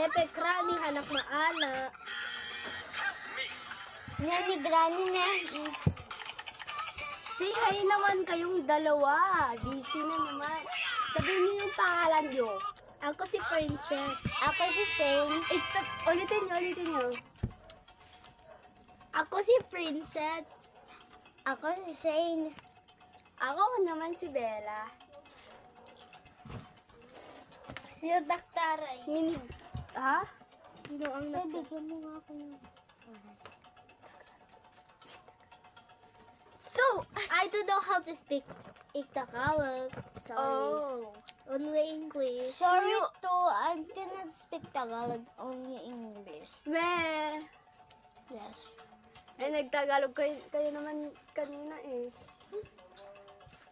Epe, Granny, hanap na ala. Nga ni Granny na. Say hi naman kayong dalawa. Busy na naman. Sabihin niyo yung pangalan niyo. Ako si Princess. Ako si Shane. Stop. Ulitin niyo. Ako si Princess. Ako si Shane. Ako naman si Bella. Sino daktaray? Ha? Sino ang bigyan mo nga ako ng... So, I don't know how to speak Tagalog. Sorry. oh. Only English. Sorry I cannot speak Tagalog. Only English. Meh. Yes. Nagtagalog kayo naman kanina eh.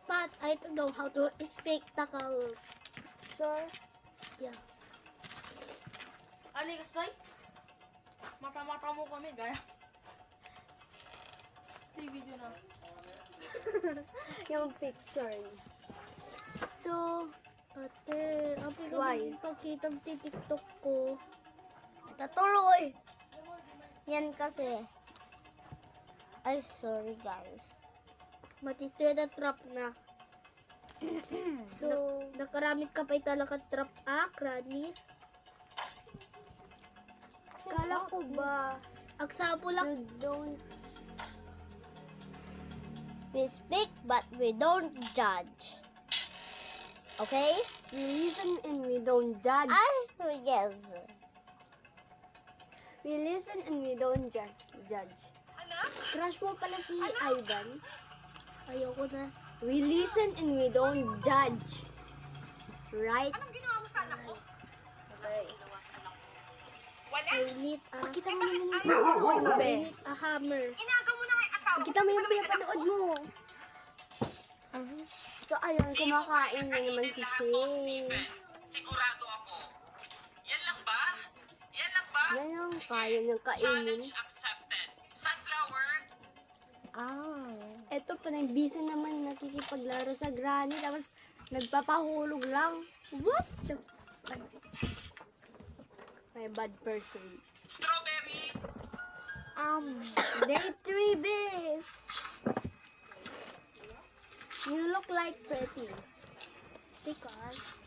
But I don't know how to speak Tagalog. Sure. Yeah. Ali, Kastoy? Mata-mata mo kami, gaya. Yung video na. Yung picture. So, Ate, api Why? kami pagkita ng TikTok ko. tatuloy. Yan kasi. Ay, sorry guys. Matitira na trap na. So, Nakaramit ka pa talaga trap. Granny. kala ko ba Agsapo lang. don't We speak but we don't judge. Okay? we listen and we don't judge. Yes. We listen and we don't judge. Crush mo pala si Ivan. Ayoko na. We listen and we don't judge. Right? Anong ginawa mo sa anak ko? Okay. Ginawa sa anak ko. Wala. I need a, Kita mo naman yung I Be. need a hammer. Inaga mo na nga yung asawa. Kita mo yung pinapanood mo. So, ayun, kumakain na naman si Shane. Sigurado ako. Yan lang ba? Yan lang ba? Yan yung Sige, kaya niyang kainin. Challenge accepted. Sunflower, Eto pa, busy naman nakikipaglaro sa Granny, tapos nagpapahulog lang. What the my bad person. strawberry, Day 3, bis! You look like pretty. Because